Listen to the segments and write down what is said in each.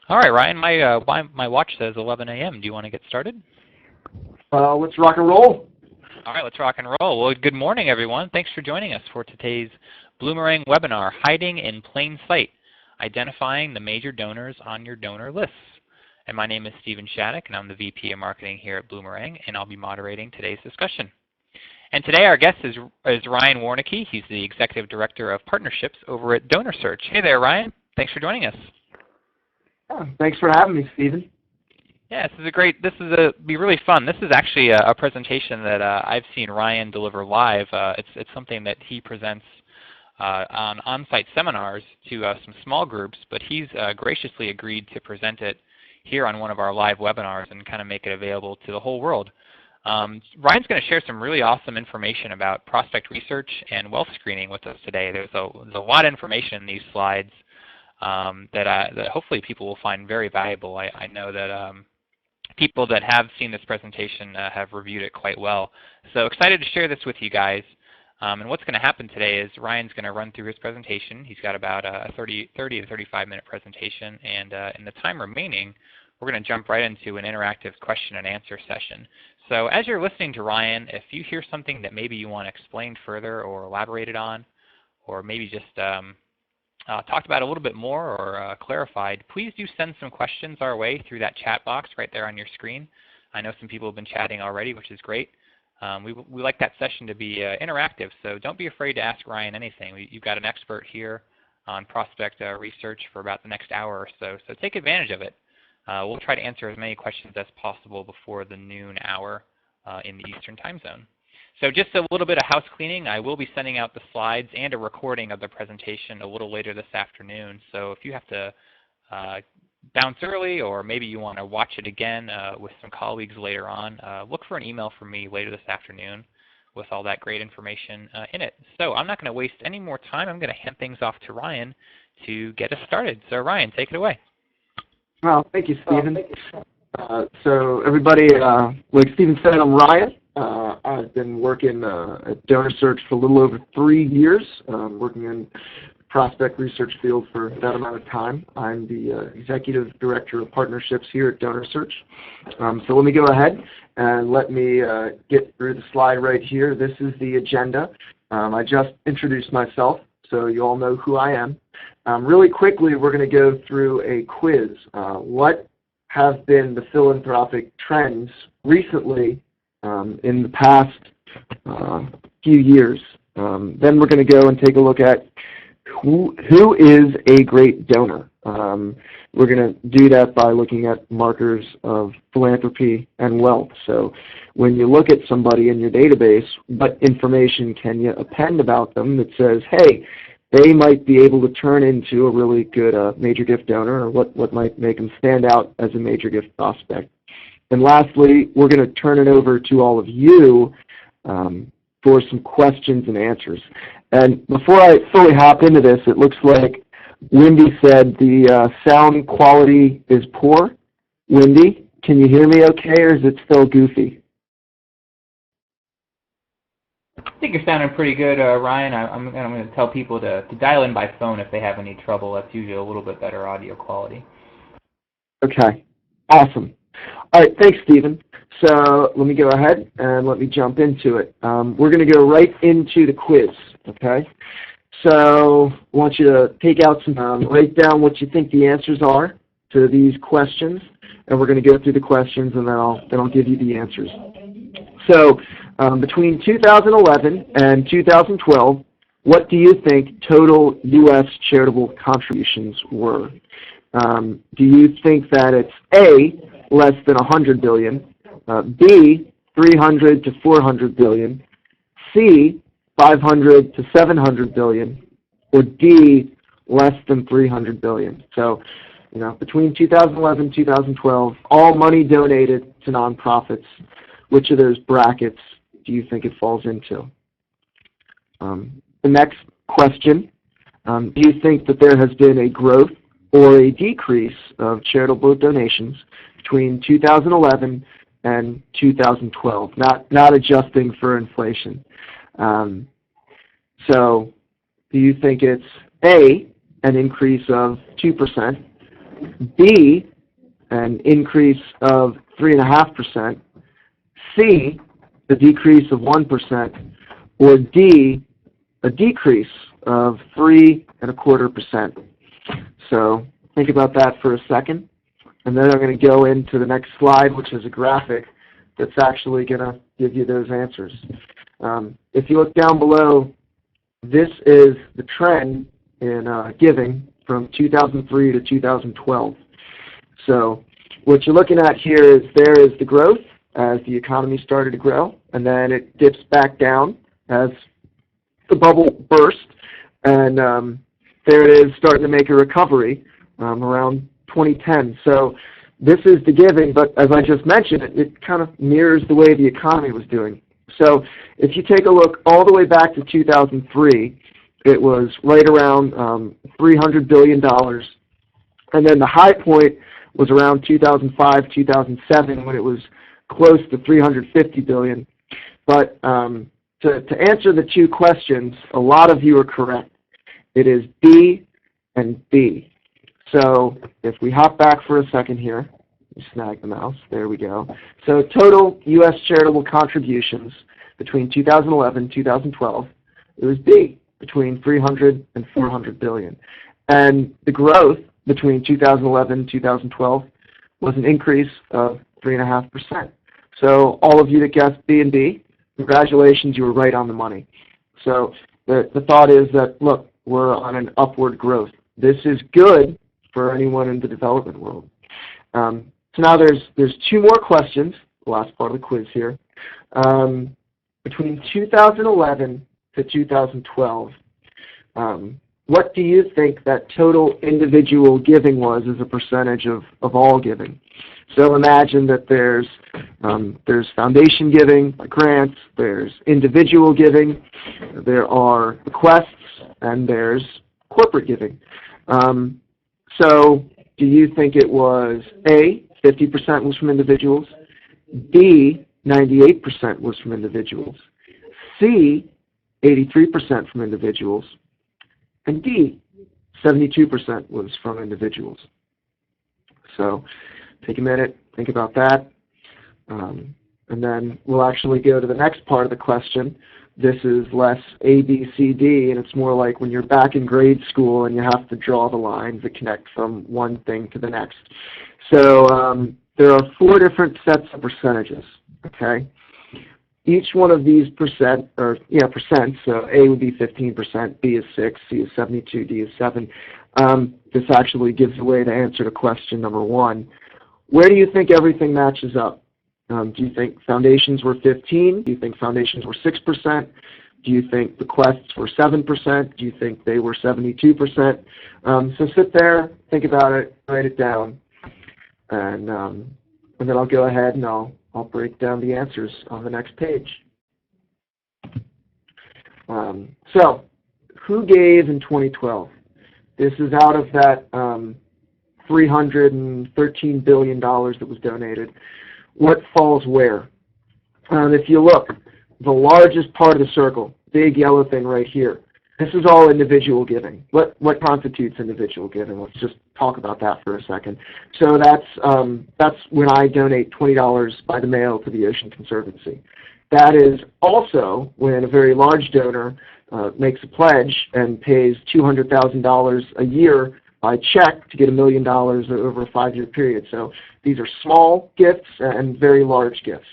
All right, Ryan, my watch says 11 a.m. Do you want to get started? Let's rock and roll. All right, let's rock and roll. Well, good morning, everyone. Thanks for joining us for today's Bloomerang webinar, Hiding in Plain Sight, Identifying the Major Donors on Your Donor Lists. And my name is Stephen Shattuck, and I'm the VP of Marketing here at Bloomerang, and I'll be moderating today's discussion. And today our guest is Ryan Woroniecki. He's the Executive Director of Partnerships over at DonorSearch. Hey there, Ryan. Thanks for joining us. Yeah, thanks for having me, Stephen. Yeah, this is be really fun. This is actually a presentation that I've seen Ryan deliver live. It's something that he presents on-site seminars to some small groups, but he's graciously agreed to present it here on one of our live webinars and kind of make it available to the whole world. Ryan's going to share some really awesome information about prospect research and wealth screening with us today. There's a lot of information in these slides that hopefully people will find very valuable. I know that people that have seen this presentation have reviewed it quite well. So excited to share this with you guys. And what's going to happen today is Ryan's going to run through his presentation. He's got about a 30 to 35 minute presentation, and in the time remaining, we're going to jump right into an interactive question and answer session. So as you're listening to Ryan, if you hear something that maybe you want explained further or elaborated on, or maybe just talked about a little bit more or clarified, please do send some questions our way through that chat box right there on your screen. I know some people have been chatting already, which is great. We like that session to be interactive, so don't be afraid to ask Ryan anything. You've got an expert here on prospect research for about the next hour or so, so take advantage of it. We'll try to answer as many questions as possible before the noon hour in the Eastern time zone. So just a little bit of house cleaning. I will be sending out the slides and a recording of the presentation a little later this afternoon. So if you have to bounce early, or maybe you want to watch it again with some colleagues later on, look for an email from me later this afternoon with all that great information in it. So I'm not going to waste any more time. I'm going to hand things off to Ryan to get us started. So Ryan, take it away. Well, thank you, Stephen. So everybody, like Stephen said, I'm Ryan. I've been working at DonorSearch for a little over 3 years, working in the prospect research field for that amount of time. I'm the Executive Director of Partnerships here at DonorSearch. So let me go ahead and let me get through the slide right here. This is the agenda. I just introduced myself, so you all know who I am. Really quickly, we're going to go through a quiz. What have been the philanthropic trends recently in the past few years? Then we're going to go and take a look at who is a great donor. We're going to do that by looking at markers of philanthropy and wealth. So when you look at somebody in your database, what information can you append about them that says, hey, they might be able to turn into a really good major gift donor, or what might make them stand out as a major gift prospect. And lastly, we're going to turn it over to all of you for some questions and answers. And before I fully hop into this, it looks like Wendy said the sound quality is poor. Wendy, can you hear me okay, or is it still goofy? I think you're sounding pretty good, Ryan. I'm going to tell people to dial in by phone if they have any trouble. That's usually a little bit better audio quality. Okay, awesome. All right, thanks, Stephen. So let me go ahead and let me jump into it. We're going to go right into the quiz, okay? So I want you to take out some, write down what you think the answers are to these questions, and we're going to go through the questions, and then I'll give you the answers. So between 2011 and 2012, what do you think total U.S. charitable contributions were? Do you think that it's A, less than 100 billion, B, 300 to 400 billion, C, 500 to 700 billion, or D, less than 300 billion? So, between 2011 and 2012, all money donated to nonprofits, which of those brackets do you think it falls into? The next question, do you think that there has been a growth or a decrease of charitable donations between 2011 and 2012, not adjusting for inflation? So do you think it's A, an increase of 2%, B, an increase of 3.5%, C, a decrease of 1%, or D, a decrease of 3.25%. So think about that for a second, and then I'm going to go into the next slide, which is a graphic that's actually going to give you those answers. If you look down below, this is the trend in giving from 2003 to 2012. So what you're looking at here is there is the growth as the economy started to grow, and then it dips back down as the bubble burst, and there it is starting to make a recovery around 2010. So this is the giving, but as I just mentioned, it kind of mirrors the way the economy was doing. So if you take a look all the way back to 2003, it was right around $300 billion, and then the high point was around 2005, 2007, when it was close to $350 billion. But to answer the two questions, a lot of you are correct. It is B and B. So if we hop back for a second here, snag the mouse, there we go. So total U.S. charitable contributions between 2011 and 2012, it was B, between 300 and 400 billion. And the growth between 2011 and 2012 was an increase of 3.5%. So all of you that guessed B and B, congratulations, you were right on the money. So the thought is that, look, we're on an upward growth. This is good for anyone in the development world. So now there's two more questions, the last part of the quiz here. Between 2011 to 2012, what do you think that total individual giving was as a percentage of all giving? So imagine that there's foundation giving, grants, there's individual giving, there are bequests, and there's corporate giving. So do you think it was A, 50% was from individuals, B, 98% was from individuals, C, 83% from individuals, and D, 72% was from individuals? So take a minute, think about that, and then we'll actually go to the next part of the question. This is less A, B, C, D, and it's more like when you're back in grade school and you have to draw the lines that connect from one thing to the next. So there are four different sets of percentages, okay? Each one of these percents, so A would be 15%, B is 6, C is 72, D is 7. This actually gives away the answer to question number one. Where do you think everything matches up? Do you think foundations were 15? Do you think foundations were 6%? Do you think bequests were 7%? Do you think they were 72%? So sit there, think about it, write it down, and then I'll go ahead and I'll break down the answers on the next page. So who gave in 2012? This is out of that $313 billion that was donated. What falls where? If you look, the largest part of the circle, big yellow thing right here, this is all individual giving. What constitutes individual giving? Let's just talk about that for a second. So that's when I donate $20 by the mail to the Ocean Conservancy. That is also when a very large donor makes a pledge and pays $200,000 a year by check to get $1 million over a 5-year period. So these are small gifts and very large gifts.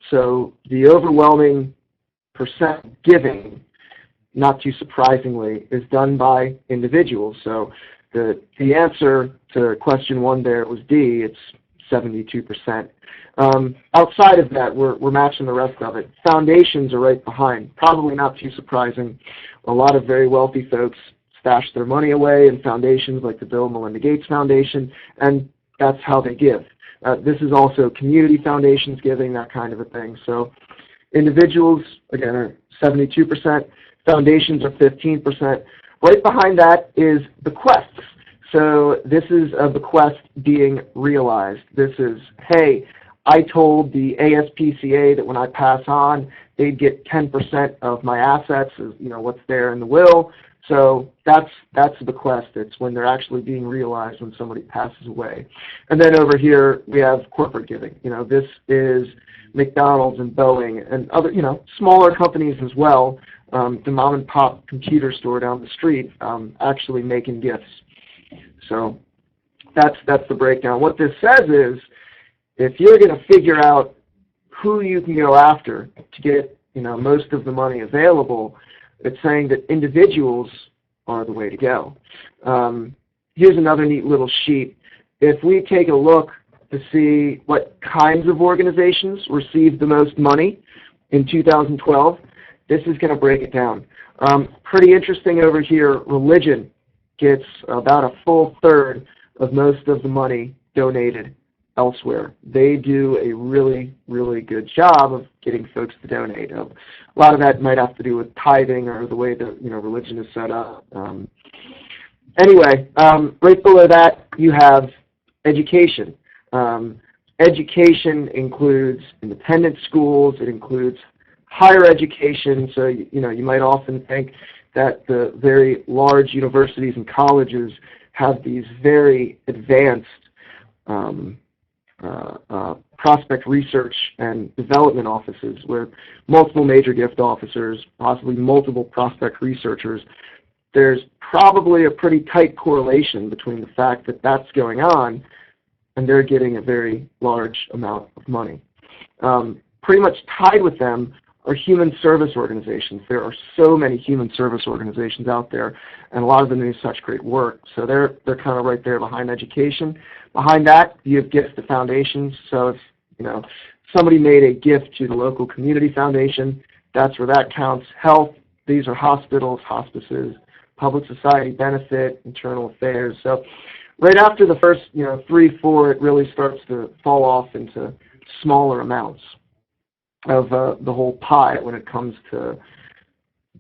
So the overwhelming percent giving, not too surprisingly, is done by individuals. So the answer to question one there was D. It's 72%. Outside of that, we're matching the rest of it. Foundations are right behind. Probably not too surprising. A lot of very wealthy folks stash their money away in foundations like the Bill and Melinda Gates Foundation, and that's how they give. This is also community foundations giving, that kind of a thing. So individuals, again, are 72%. Foundations are 15%. Right behind that is bequests. So this is a bequest being realized. This is, hey, I told the ASPCA that when I pass on, they'd get 10% of my assets, you know, what's there in the will. So that's the bequest. It's when they're actually being realized when somebody passes away. And then over here we have corporate giving. This is McDonald's and Boeing and other, smaller companies as well. The mom and pop computer store down the street actually making gifts. So that's the breakdown. What this says is, if you're going to figure out who you can go after to get most of the money available, it's saying that individuals are the way to go. Here's another neat little sheet. If we take a look to see what kinds of organizations received the most money in 2012, this is going to break it down. Pretty interesting over here, religion gets about a full third of most of the money donated elsewhere. They do a really, really good job of getting folks to donate. A lot of that might have to do with tithing or the way that religion is set up. Anyway, right below that you have education. Education includes independent schools. It includes higher education. So you might often think that the very large universities and colleges have these very advanced prospect research and development offices where multiple major gift officers, possibly multiple prospect researchers. There's probably a pretty tight correlation between the fact that that's going on and they're getting a very large amount of money. Pretty much tied with them are human service organizations. There are so many human service organizations out there, and a lot of them do such great work. So they're kind of right there behind education. Behind that, you have gifts to foundations. So if somebody made a gift to the local community foundation, that's where that counts. Health, these are hospitals, hospices, public society benefit, internal affairs. So right after the first 3, 4, it really starts to fall off into smaller amounts of the whole pie when it comes to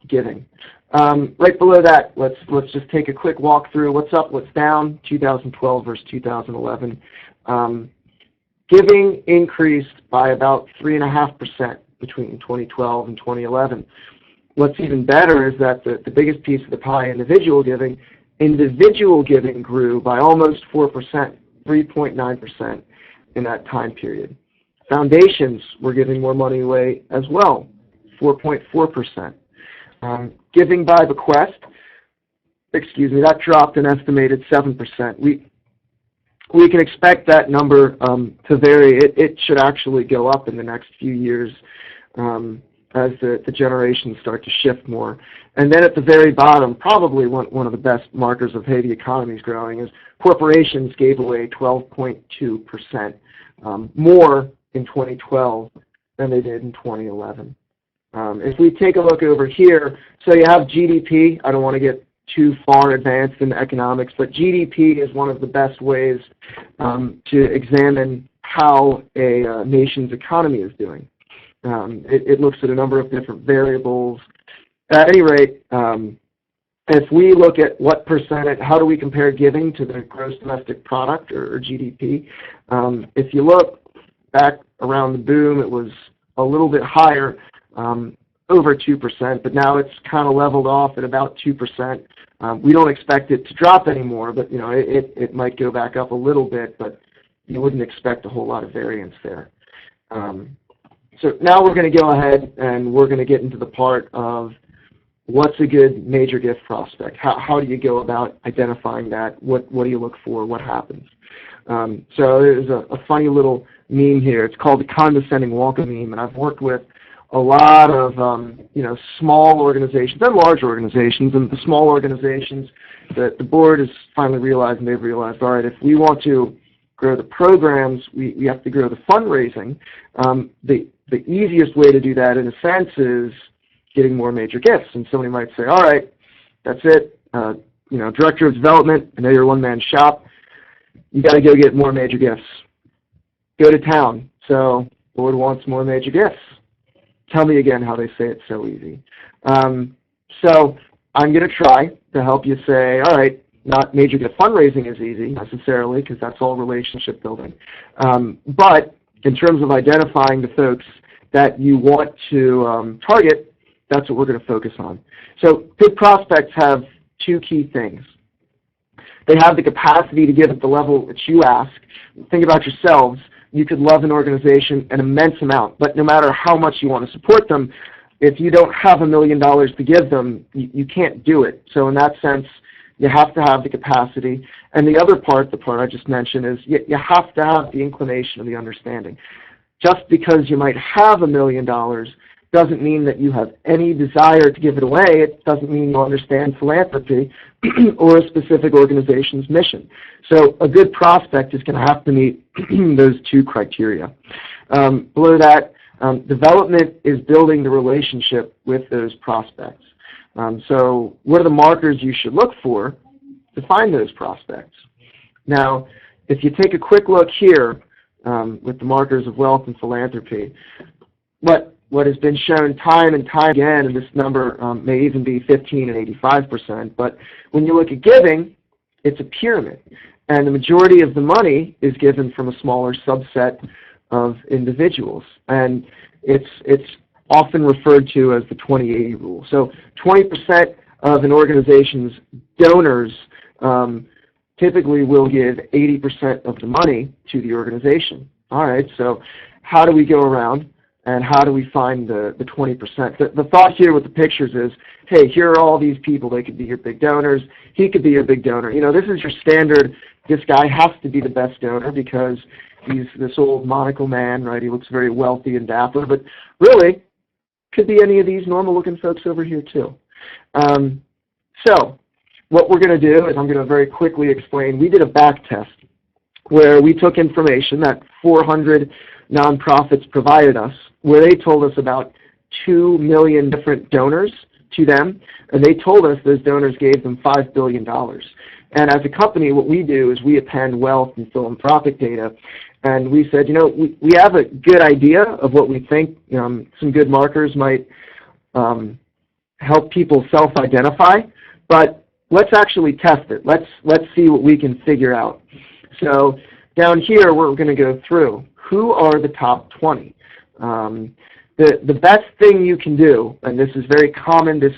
giving. Right below that, let's just take a quick walk through what's up, what's down, 2012 versus 2011. Giving increased by about 3.5% between 2012 and 2011. What's even better is that the biggest piece of the pie, individual giving grew by almost 4%, 3.9% in that time period. Foundations were giving more money away as well, 4.4%. Giving by bequest, that dropped an estimated 7%. We can expect that number to vary. It should actually go up in the next few years as the generations start to shift more. And then at the very bottom, probably one of the best markers of, hey, the economy is growing, is corporations gave away 12.2% more in 2012 than they did in 2011. If we take a look over here, so you have GDP. I don't want to get too far advanced in economics, but GDP is one of the best ways to examine how a nation's economy is doing. It looks at a number of different variables. At any rate, if we look at what percentage, how do we compare giving to the gross domestic product or GDP? If you look back around the boom, it was a little bit higher, over 2%, but now it's kind of leveled off at about 2%. We don't expect it to drop anymore, but it might go back up a little bit, but you wouldn't expect a whole lot of variance there. So now we're going to go ahead and we're going to get into the part of what's a good major gift prospect. How do you go about identifying that? What do you look for? What happens? So there's a funny little meme here. It's called the condescending Wonka meme, and I've worked with a lot of small organizations and large organizations. And the small organizations, that the board has finally realized, and they've realized, all right, if we want to grow the programs, we have to grow the fundraising. The easiest way to do that, in a sense, is getting more major gifts. And somebody might say, all right, that's it. Director of development, I know you're a one-man shop. You got to go get more major gifts. Go to town. So the board wants more major gifts. Tell me again how they say it so easy. So I'm going to try to help you say, all right, not major gift fundraising is easy necessarily, because that's all relationship building. But in terms of identifying the folks that you want to target, that's what we're going to focus on. So good prospects have two key things. They have the capacity to give at the level that you ask. Think about yourselves. You could love an organization an immense amount, but no matter how much you want to support them, if you don't have $1 million to give them, you can't do it. So in that sense, you have to have the capacity. And the other part, the part I just mentioned, is you have to have the inclination and the understanding. Just because you might have $1 million doesn't mean that you have any desire to give it away. It doesn't mean you understand philanthropy or a specific organization's mission. So a good prospect is going to have to meet those two criteria. Below that, development is building the relationship with those prospects. So what are the markers you should look for to find those prospects? Now, if you take a quick look here with the markers of wealth and philanthropy, what has been shown time and time again, and this number may even be 15 and 85%, but when you look at giving, it's a pyramid. And the majority of the money is given from a smaller subset of individuals. And it's often referred to as the 20-80 rule. So 20% of an organization's donors typically will give 80% of the money to the organization. All right, so how do we go around and how do we find the 20%? The thought here with the pictures is, hey, here are all these people. They could be your big donors. He could be your big donor. You know, this is your standard, this guy has to be the best donor because he's this old monocle man, right? He looks very wealthy and dapper, but really, could be any of these normal-looking folks over here too. So what we're going to do is I'm going to very quickly explain. We did a back test where we took information that 400 nonprofits provided us, where they told us about 2 million different donors to them, and they told us those donors gave them $5 billion. And as a company, what we do is we append wealth and philanthropic data, and we said, you know, we have a good idea of what we think some good markers might help people self-identify, but let's actually test it. Let's see what we can figure out. So down here, we're going to go through who are the top 20. The best thing you can do, and this is very common, this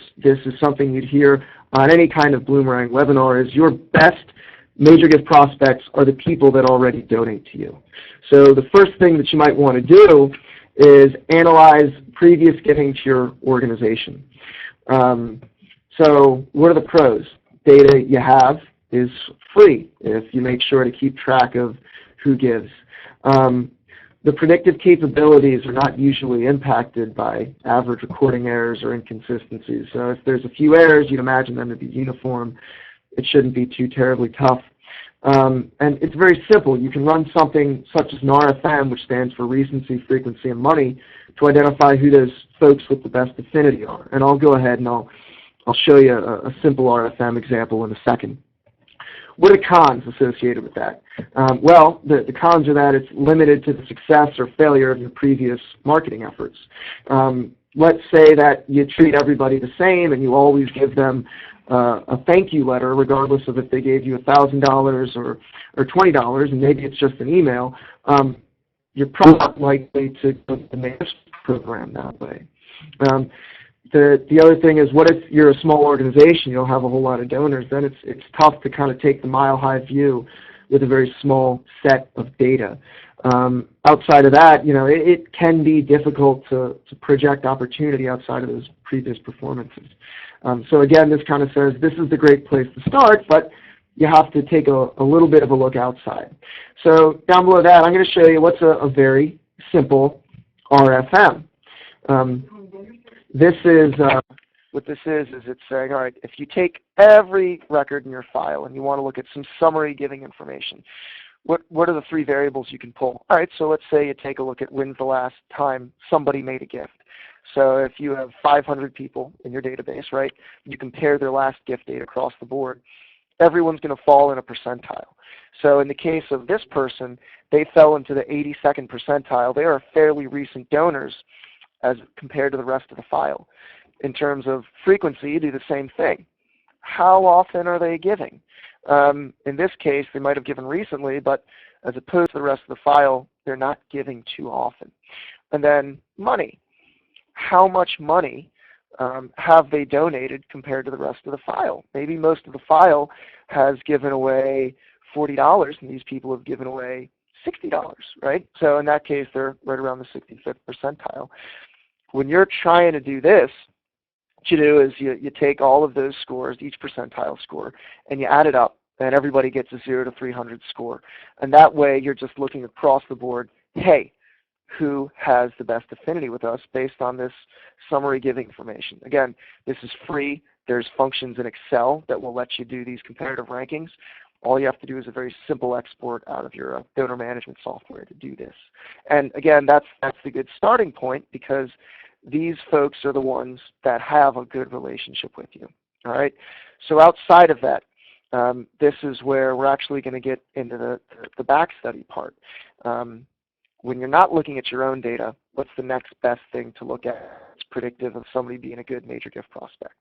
is something you'd hear on any kind of Bloomerang webinar, is your best major gift prospects are the people that already donate to you. So the first thing that you might want to do is analyze previous giving to your organization. So what are the pros? Data you have is free if you make sure to keep track of who gives. The predictive capabilities are not usually impacted by average recording errors or inconsistencies. So if there's a few errors, you'd imagine them to be uniform. It shouldn't be too terribly tough. And it's very simple. You can run something such as an RFM, which stands for recency, frequency, and money, to identify who those folks with the best affinity are. And I'll go ahead and I'll show you a simple RFM example in a second. What are cons associated with that? Well, the cons are that it's limited to the success or failure of your previous marketing efforts. Let's say that you treat everybody the same and you always give them a thank you letter, regardless of if they gave you $1,000 or $20, and maybe it's just an email. You're probably not likely to go to the mayor's program that way. The other thing is, what if you're a small organization, you don't have a whole lot of donors, then it's tough to kind of take the mile-high view with a very small set of data. Outside of that, you know, it can be difficult to project opportunity outside of those previous performances. So again, this kind of says this is the great place to start, but you have to take a little bit of a look outside. So down below that, I'm going to show you what's a very simple RFM. This is what this is it's saying, all right, if you take every record in your file and you want to look at some summary giving information, what are the three variables you can pull? All right, so let's say you take a look at when's the last time somebody made a gift. So if you have 500 people in your database, right, you compare their last gift date across the board, everyone's going to fall in a percentile. So in the case of this person, they fell into the 82nd percentile. They are fairly recent donors as compared to the rest of the file. In terms of frequency, you do the same thing. How often are they giving? In this case, they might have given recently, but as opposed to the rest of the file, they're not giving too often. And then money. How much money have they donated compared to the rest of the file? Maybe most of the file has given away $40 and these people have given away $60, right? So in that case, they're right around the 65th percentile. When you're trying to do this, what you do is you take all of those scores, each percentile score, and you add it up, and everybody gets a 0 to 300 score. And that way, you're just looking across the board, hey, who has the best affinity with us based on this summary giving information. Again, this is free. There's functions in Excel that will let you do these comparative rankings. All you have to do is a very simple export out of your donor management software to do this. And again, that's the good starting point, because these folks are the ones that have a good relationship with you. All right. So outside of that, this is where we're actually going to get into the back study part. When you're not looking at your own data, what's the next best thing to look at? It's predictive of somebody being a good major gift prospect.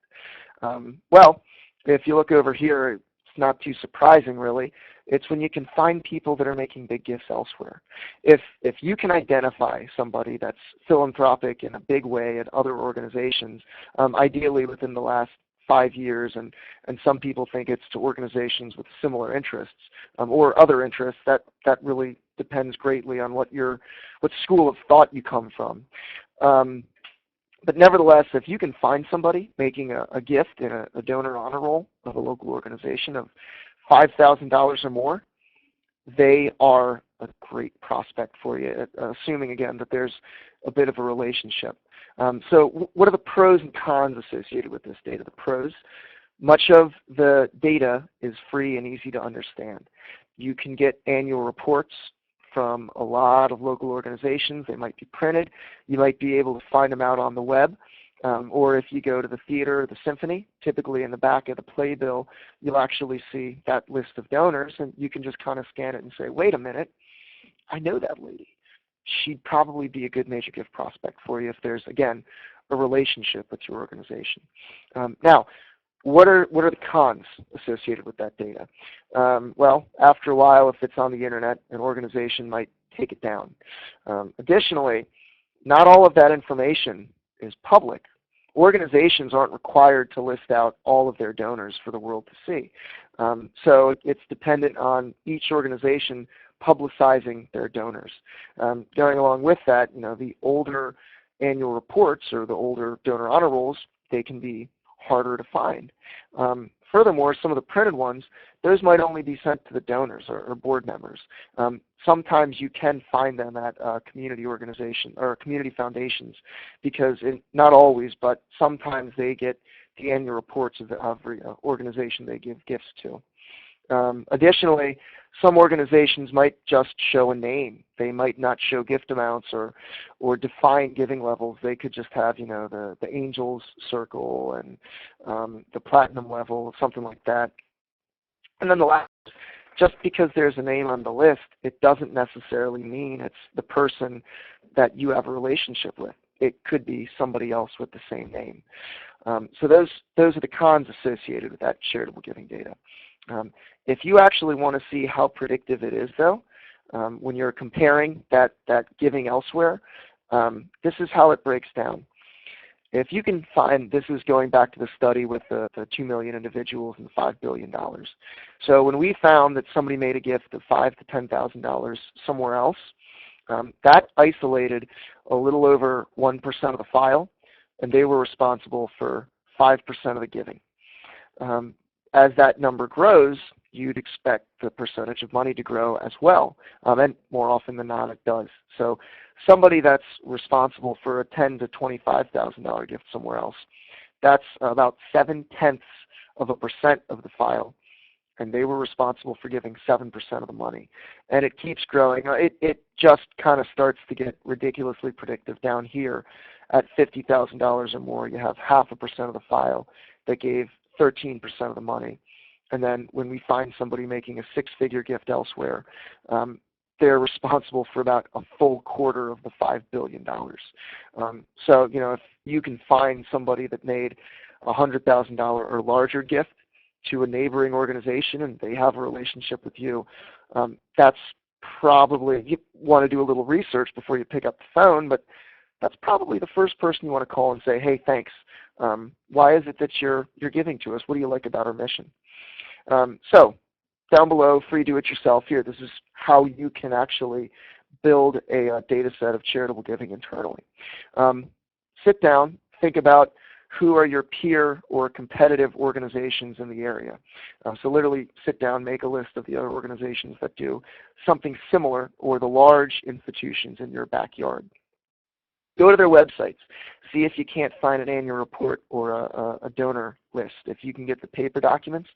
Well, if you look over here, it's not too surprising, really. It's when you can find people that are making big gifts elsewhere. If you can identify somebody that's philanthropic in a big way at other organizations, ideally within the last 5 years, and some people think it's to organizations with similar interests or other interests, that really depends greatly on what school of thought you come from. But nevertheless, if you can find somebody making a gift in a donor honor roll of a local organization of $5,000 or more, they are a great prospect for you, assuming, again, that there's a bit of a relationship. So what are the pros and cons associated with this data? The pros: much of the data is free and easy to understand. You can get annual reports from a lot of local organizations. They might be printed. You might be able to find them out on the web. Or if you go to the theater or the symphony, typically in the back of the playbill, you'll actually see that list of donors, and you can just kind of scan it and say, wait a minute, I know that lady. She'd probably be a good major gift prospect for you if there's, again, a relationship with your organization. Now, what are the cons associated with that data? Well, after a while, if it's on the internet, an organization might take it down. Additionally, not all of that information is public. Organizations aren't required to list out all of their donors for the world to see. So it's dependent on each organization publicizing their donors. Going along with that, the older annual reports or the older donor honor rolls, they can be harder to find. Furthermore, some of the printed ones, those might only be sent to the donors or board members. Sometimes you can find them at community organizations or community foundations, because not always, but sometimes they get the annual reports of every organization they give gifts to. Additionally, some organizations might just show a name. They might not show gift amounts or define giving levels. They could just have, the Angels Circle and the Platinum level, something like that. And then the last, just because there's a name on the list, it doesn't necessarily mean it's the person that you have a relationship with. It could be somebody else with the same name. So those are the cons associated with that charitable giving data. If you actually want to see how predictive it is, though, when you're comparing that giving elsewhere, this is how it breaks down. If you can find, this is going back to the study with the 2 million individuals and the $5 billion. So when we found that somebody made a gift of $5,000 to $10,000 somewhere else, that isolated a little over 1% of the file, and they were responsible for 5% of the giving. As that number grows, you'd expect the percentage of money to grow as well, and more often than not, it does. So somebody that's responsible for a $10,000 to $25,000 gift somewhere else, that's about 0.7% of the file, and they were responsible for giving 7% of the money. And it keeps growing. It just kind of starts to get ridiculously predictive down here. At $50,000 or more, you have 0.5% of the file that gave 13% of the money. And then when we find somebody making a 6-figure gift elsewhere, they're responsible for about a full quarter of the $5 billion. So, if you can find somebody that made a $100,000 or larger gift to a neighboring organization and they have a relationship with you, that's probably, you want to do a little research before you pick up the phone, but that's probably the first person you want to call and say, hey, thanks Why is it that you're giving to us? What do you like about our mission? So down below, free do-it-yourself here. This is how you can actually build a data set of charitable giving internally. Sit down, think about who are your peer or competitive organizations in the area. So literally sit down, make a list of the other organizations that do something similar or the large institutions in your backyard. Go to their websites. See if you can't find an annual report or a donor list. If you can get the paper documents,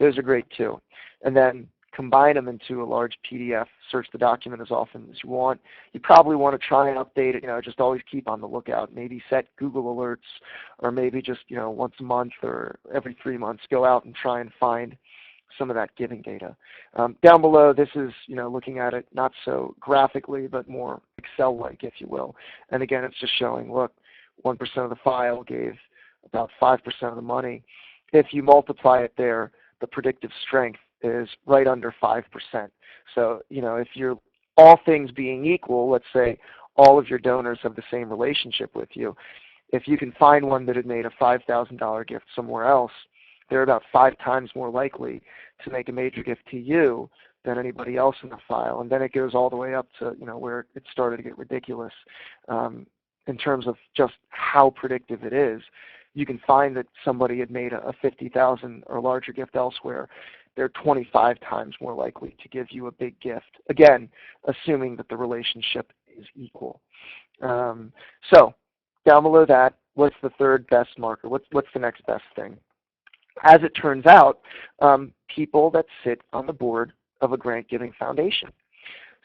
those are great too. And then combine them into a large PDF. Search the document as often as you want. You probably want to try and update it. Just always keep on the lookout. Maybe set Google alerts, or maybe just once a month or every 3 months, go out and try and find some of that giving data. Down below, this is looking at it not so graphically, but more Excel-like, if you will. And again, it's just showing, look, 1% of the file gave about 5% of the money. If you multiply it there, the predictive strength is right under 5%. So if you're, all things being equal, let's say all of your donors have the same relationship with you, if you can find one that had made a $5,000 gift somewhere else, they're about 5 times more likely to make a major gift to you than anybody else in the file. And then it goes all the way up to where it started to get ridiculous in terms of just how predictive it is. You can find that somebody had made a $50,000 or larger gift elsewhere. They're 25 times more likely to give you a big gift. Again, assuming that the relationship is equal. So down below that, what's the third best marker? What's the next best thing? As it turns out, people that sit on the board of a grant-giving foundation.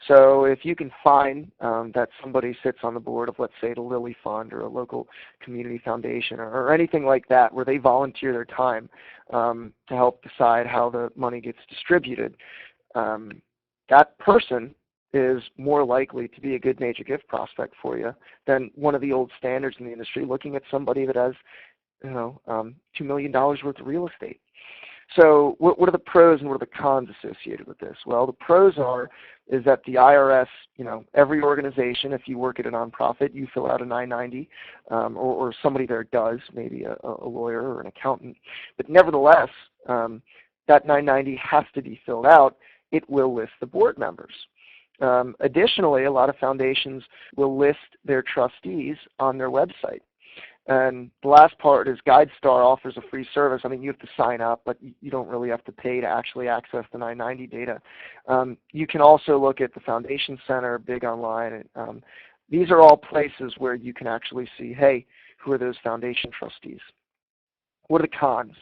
So if you can find that somebody sits on the board of, let's say, the Lilly Fund or a local community foundation or anything like that, where they volunteer their time to help decide how the money gets distributed, that person is more likely to be a good major gift prospect for you than one of the old standards in the industry, looking at somebody that has $2 million worth of real estate. So what are the pros and what are the cons associated with this? Well, the pros is that the IRS, every organization, if you work at a nonprofit, you fill out a 990, or somebody there does, maybe a lawyer or an accountant. But nevertheless, that 990 has to be filled out. It will list the board members. Additionally, a lot of foundations will list their trustees on their website. And the last part is GuideStar offers a free service. I mean, you have to sign up, but you don't really have to pay to actually access the 990 data. You can also look at the Foundation Center, Big Online. These are all places where you can actually see, hey, who are those foundation trustees? What are the cons?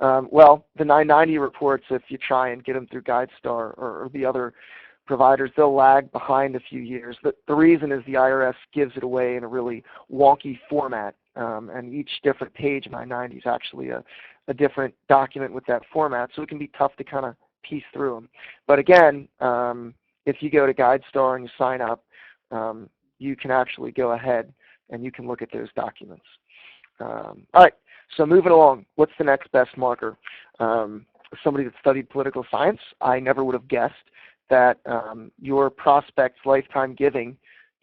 Well, the 990 reports, if you try and get them through GuideStar or the other providers, they'll lag behind a few years. The reason is the IRS gives it away in a really wonky format, and each different page in 990 is actually a different document with that format, so it can be tough to kind of piece through them. But again, if you go to GuideStar and you sign up, you can actually go ahead and you can look at those documents. All right, so moving along, what's the next best marker? Somebody that studied political science, I never would have guessed that your prospect's lifetime giving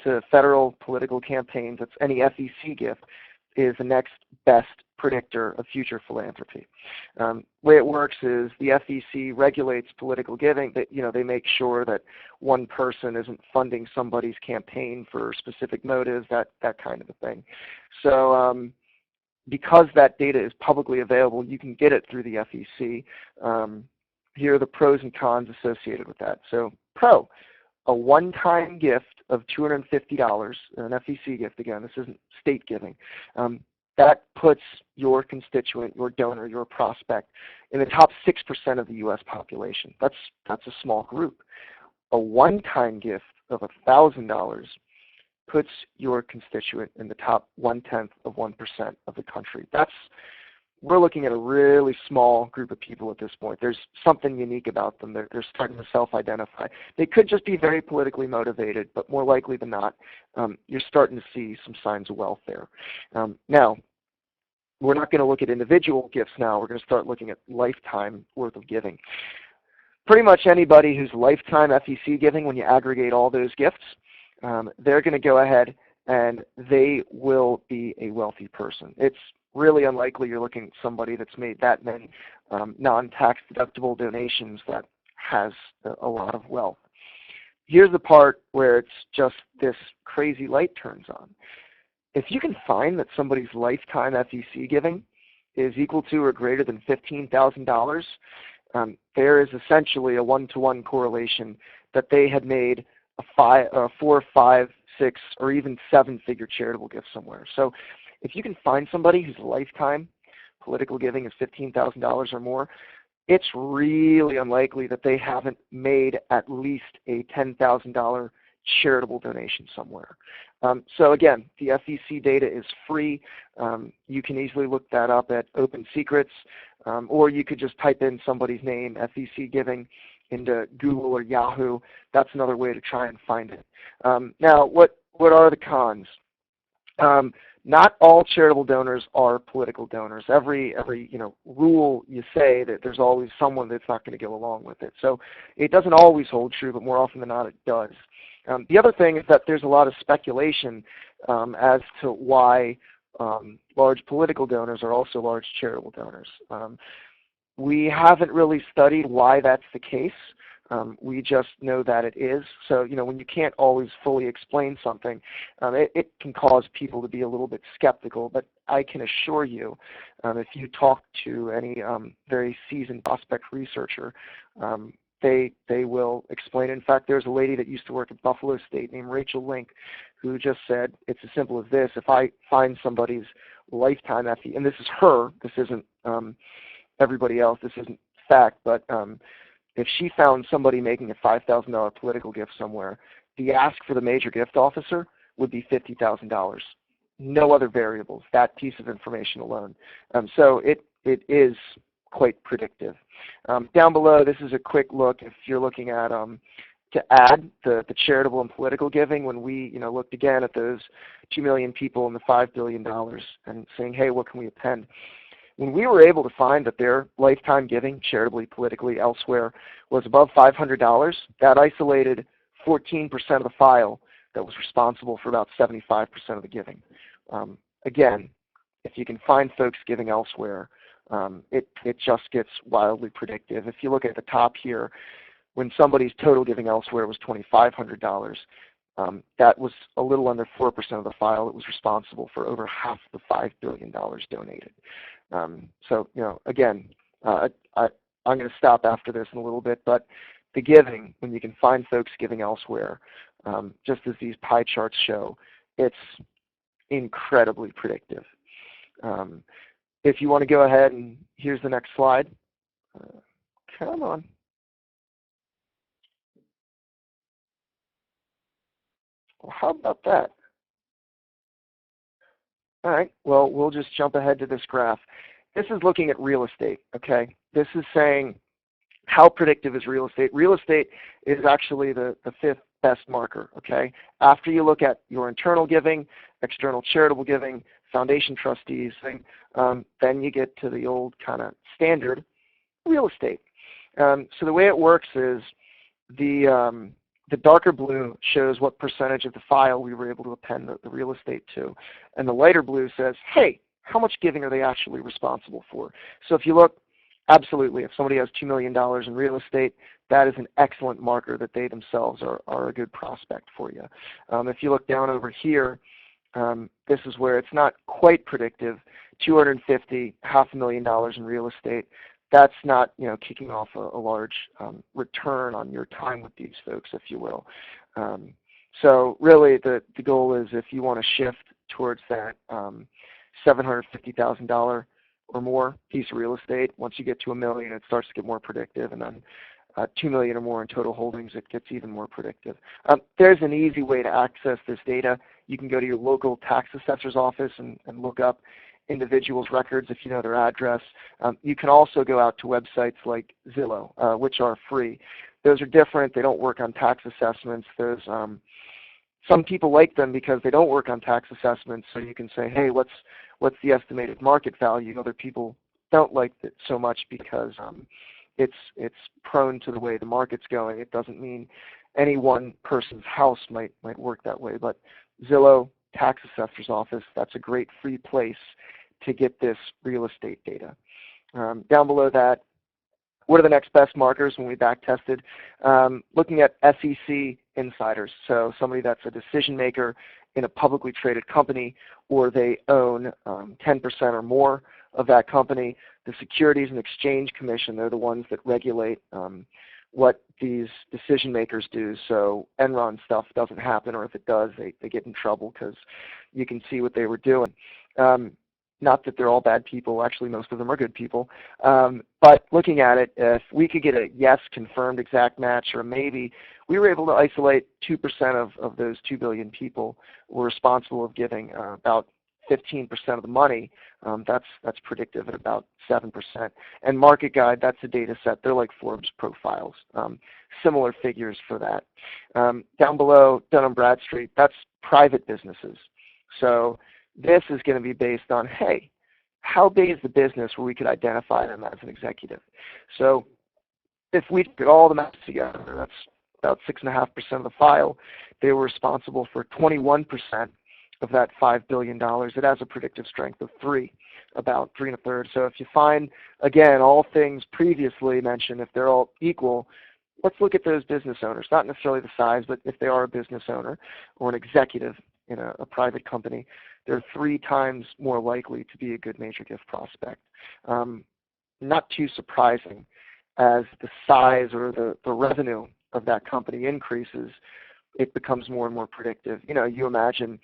to federal political campaigns, that's any FEC gift, is the next best predictor of future philanthropy. The way it works is the FEC regulates political giving. They make sure that one person isn't funding somebody's campaign for specific motives, that kind of a thing. So because that data is publicly available, you can get it through the FEC. Here are the pros and cons associated with that. So pro, a one-time gift of $250, an FEC gift, again, this isn't state giving, that puts your constituent, your donor, your prospect in the top 6% of the U.S. population. That's a small group. A one-time gift of $1,000 puts your constituent in the top 1/10 of 1% of the country. We're looking at a really small group of people at this point. There's something unique about them. They're starting to self-identify. They could just be very politically motivated, but more likely than not, you're starting to see some signs of wealth there. Now, we're not going to look at individual gifts now. We're going to start looking at lifetime worth of giving. Pretty much anybody who's lifetime FEC giving, when you aggregate all those gifts, they're going to go ahead and they will be a wealthy person. It's really unlikely you're looking at somebody that's made that many non-tax deductible donations that has a lot of wealth. Here's the part where it's just this crazy light turns on. If you can find that somebody's lifetime FEC giving is equal to or greater than $15,000, there is essentially a one-to-one correlation that they had made a 4, 5, 6, or even 7-figure charitable gift somewhere. So if you can find somebody whose lifetime political giving is $15,000 or more, it's really unlikely that they haven't made at least a $10,000 charitable donation somewhere. So again, the FEC data is free. You can easily look that up at Open Secrets, or you could just type in somebody's name, FEC giving, into Google or Yahoo. That's another way to try and find it. Now, what are the cons? Not all charitable donors are political donors. Every rule you say that there's always someone that's not going to go along with it. So it doesn't always hold true, but more often than not it does. The other thing is that there's a lot of speculation as to why large political donors are also large charitable donors. We haven't really studied why that's the case. We just know that it is. So, when you can't always fully explain something, it can cause people to be a little bit skeptical. But I can assure you, if you talk to any very seasoned prospect researcher, they will explain. In fact, there's a lady that used to work at Buffalo State named Rachel Link who just said, it's as simple as this: if I find somebody's lifetime FE, and this is her, this isn't everybody else, this isn't fact, but if she found somebody making a $5,000 political gift somewhere, the ask for the major gift officer would be $50,000. No other variables, that piece of information alone. So it is quite predictive. Down below, this is a quick look if you're looking at to add the charitable and political giving. When we looked again at those 2 million people and the $5 billion and saying, hey, what can we append? When we were able to find that their lifetime giving, charitably, politically, elsewhere, was above $500, that isolated 14% of the file that was responsible for about 75% of the giving. Again, if you can find folks giving elsewhere, it just gets wildly predictive. If you look at the top here, when somebody's total giving elsewhere was $2,500, that was a little under 4% of the file that was responsible for over half the $5 billion donated. So, again, I'm going to stop after this in a little bit, but the giving, when you can find folks giving elsewhere, just as these pie charts show, it's incredibly predictive. If you want to go ahead and here's the next slide. Come on. Well, how about that? All right, well, we'll just jump ahead to this graph. This is looking at real estate, okay? This is saying how predictive is real estate. Real estate is actually the fifth best marker, okay? After you look at your internal giving, external charitable giving, foundation trustees, then you get to the old kind of standard real estate. So the way it works is the darker blue shows what percentage of the file we were able to append the real estate to. And the lighter blue says, hey, how much giving are they actually responsible for? So if you look, absolutely, if somebody has $2 million in real estate, that is an excellent marker that they themselves are a good prospect for you. If you look down over here, this is where it's not quite predictive. 250, $500,000 in real estate. That's not, kicking off a large return on your time with these folks, if you will. So really, the goal is if you want to shift towards that $750,000 or more piece of real estate, once you get to $1 million, it starts to get more predictive, and then $2 million or more in total holdings, it gets even more predictive. There's an easy way to access this data. You can go to your local tax assessor's office and look up individuals' records if you know their address. You can also go out to websites like Zillow, which are free. Those are different. They don't work on tax assessments. There's some people like them because they don't work on tax assessments, so you can say, hey, what's the estimated market value? Other people don't like it so much because it's prone to the way the market's going. It doesn't mean any one person's house might work that way, but Zillow, tax assessor's office, that's a great free place to get this real estate data. Down below that, what are the next best markers when we back tested? Looking at SEC insiders, so somebody that's a decision maker in a publicly traded company, or they own 10% or more of that company. The Securities and Exchange Commission, they're the ones that regulate what these decision makers do, so Enron stuff doesn't happen, or if it does, they get in trouble because you can see what they were doing. Not that they're all bad people, actually most of them are good people, but looking at it, if we could get a yes confirmed exact match or a maybe, we were able to isolate 2% of those 2 billion people were responsible of giving about 15% of the money. That's predictive at about 7%. And Market Guide, that's a data set. They're like Forbes profiles. Similar figures for that. Down below, Dun & Bradstreet, that's private businesses. So this is going to be based on, hey, how big is the business where we could identify them as an executive? So if we put all the maps together, that's about 6.5% of the file. They were responsible for 21% of that $5 billion. It has a predictive strength of 3, about 3 1/3. So if you find, again, all things previously mentioned, if they're all equal, let's look at those business owners, not necessarily the size, but if they are a business owner or an executive in a private company, they're 3 times more likely to be a good major gift prospect. Not too surprising, as the size or the revenue of that company increases, it becomes more and more predictive. You know, you imagine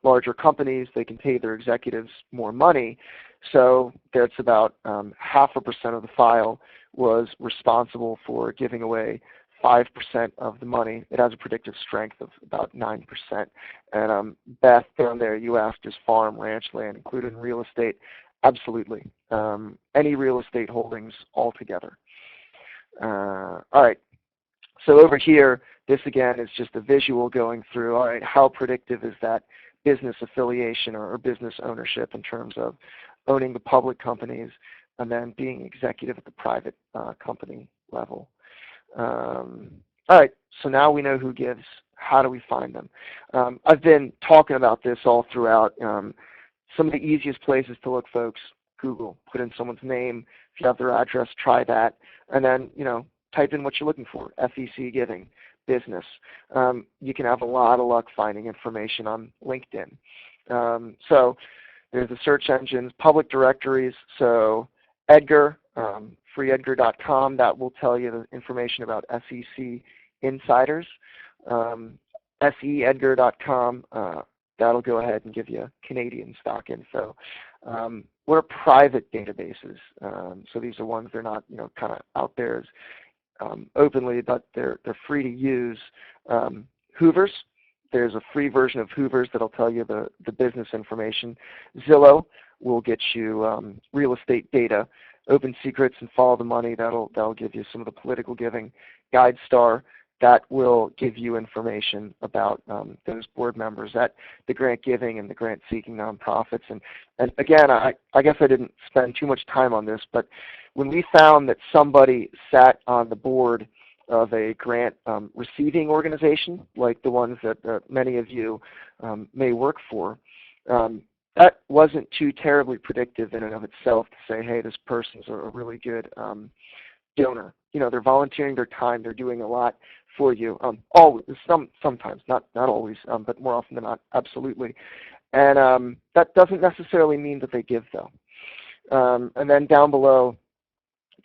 larger companies, they can pay their executives more money, so that's about 0.5% of the file was responsible for giving away 5% of the money. It has a predictive strength of about 9%. And Beth, down there, you asked, is farm, ranch, land included in real estate? Absolutely. Any real estate holdings altogether. All right. So over here, this again is just a visual going through, all right, how predictive is that business affiliation or business ownership in terms of owning the public companies and then being executive at the private company level. All right, so now we know who gives. How do we find them? I've been talking about this all throughout. Some of the easiest places to look, folks, Google. Put in someone's name. If you have their address, try that. And then, you know, type in what you're looking for, FEC giving, business. You can have a lot of luck finding information on LinkedIn. So there's the search engines, public directories. So Edgar, freeedgar.com, that will tell you the information about SEC insiders. seedgar.com, that'll go ahead and give you Canadian stock info. What are private databases? So these are ones they're not, you know, kind of out there as openly, but they're free to use. Hoovers, there's a free version of Hoovers that'll tell you the business information. Zillow will get you real estate data. Open Secrets and Follow the Money, that'll give you some of the political giving. GuideStar, that will give you information about those board members at the grant giving and the grant seeking nonprofits. And again, I guess I didn't spend too much time on this, but when we found that somebody sat on the board of a grant receiving organization, like the ones that many of you may work for, that wasn't too terribly predictive in and of itself to say, hey, this person's a really good donor. You know, they're volunteering their time, they're doing a lot for you. Sometimes, not always, but more often than not, absolutely. And that doesn't necessarily mean that they give, though. And then down below,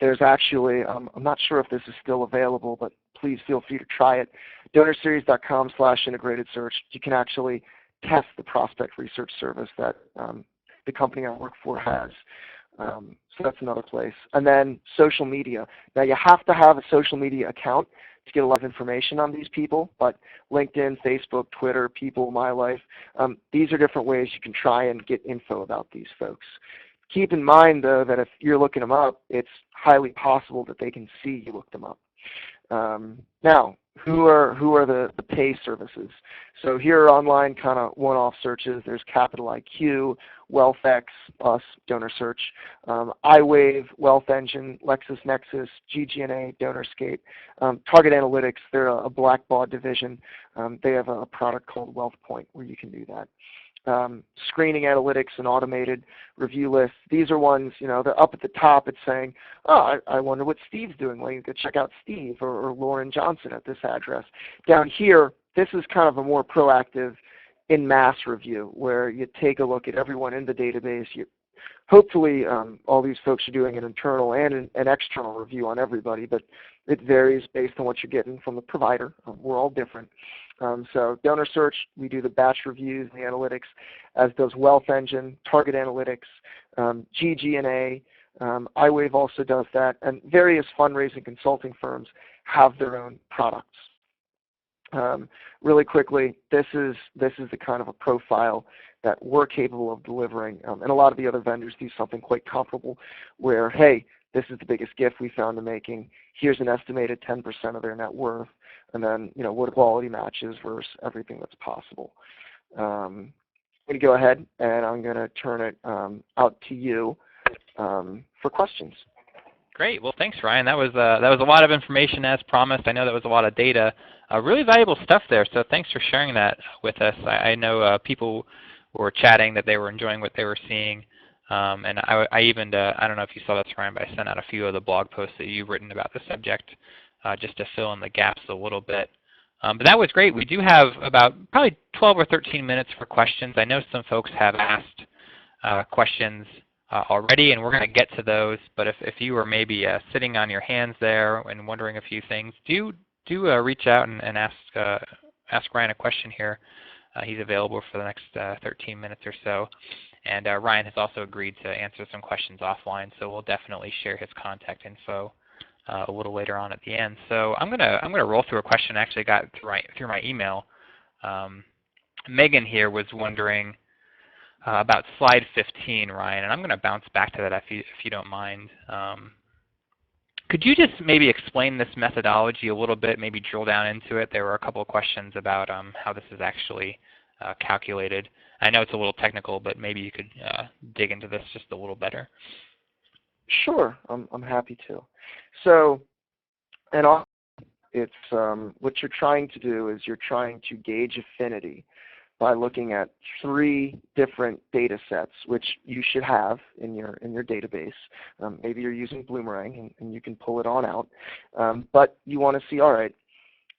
there's actually, I'm not sure if this is still available, but please feel free to try it. DonorSeries.com/integrated search. You can actually test the prospect research service that the company I work for has. So that's another place. And then social media. Now you have to have a social media account to get a lot of information on these people, but LinkedIn, Facebook, Twitter, People, My Life, these are different ways you can try and get info about these folks. Keep in mind, though, that if you're looking them up, it's highly possible that they can see you looked them up. Now, who are the pay services? So here are online kind of one-off searches. There's Capital IQ, WealthX, us, Donor Search, iWave, Wealth Engine, LexisNexis, GGNA, DonorScape, Target Analytics. They're a Blackbaud division. They have a product called WealthPoint where you can do that. screening analytics and automated review lists. These are ones, they're up at the top. It's saying, oh, I wonder what Steve's doing. Well, you could check out Steve or Lauren Johnson at this address. Down here, this is kind of a more proactive in mass review where you take a look at everyone in the database. Hopefully, all these folks are doing an internal and an external review on everybody, but it varies based on what you're getting from the provider. We're all different. So donor search, we do the batch reviews and the analytics, as does Wealth Engine, Target Analytics, GG&A. iWave also does that, and various fundraising consulting firms have their own products. Really quickly, this is the kind of a profile that we're capable of delivering, and a lot of the other vendors do something quite comparable where, hey, this is the biggest gift we found in making. Here's an estimated 10% of their net worth, and then what the quality matches versus everything that's possible. I'm going to go ahead and I'm going to turn it out to you for questions. Great. Well, thanks, Ryan. That was a lot of information as promised. I know that was a lot of data. Really valuable stuff there. So thanks for sharing that with us. I know people were chatting that they were enjoying what they were seeing. And I even, I don't know if you saw this, Ryan, but I sent out a few of the blog posts that you've written about the subject just to fill in the gaps a little bit. But that was great. We do have about probably 12 or 13 minutes for questions. I know some folks have asked questions already, and we're going to get to those. But if you were maybe sitting on your hands there and wondering a few things, do reach out and ask Ryan a question here. He's available for the next 13 minutes or so. And Ryan has also agreed to answer some questions offline, so we'll definitely share his contact info a little later on at the end. So I'm gonna roll through a question I actually got through my email. Megan here was wondering about slide 15, Ryan, and I'm going to bounce back to that if you don't mind. Could you just maybe explain this methodology a little bit, maybe drill down into it? There were a couple of questions about how this is actually calculated. I know it's a little technical, but maybe you could dig into this just a little better. Sure, I'm happy to. So, and it's what you're trying to do is you're trying to gauge affinity by looking at 3 different data sets, which you should have in your database. Maybe you're using Bloomerang, and you can pull it on out. But you want to see, all right,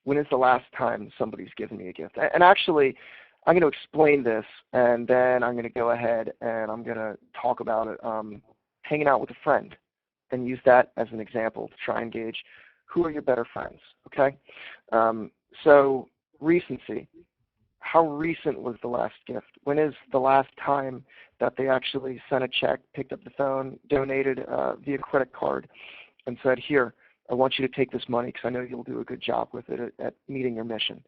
when is the last time somebody's given me a gift? And actually, I'm going to explain this, and then I'm going to go ahead and I'm going to talk about it, hanging out with a friend, and use that as an example to try and gauge who are your better friends, okay? So recency. How recent was the last gift? When is the last time that they actually sent a check, picked up the phone, donated via credit card, and said, here, I want you to take this money because I know you'll do a good job with it at meeting your mission.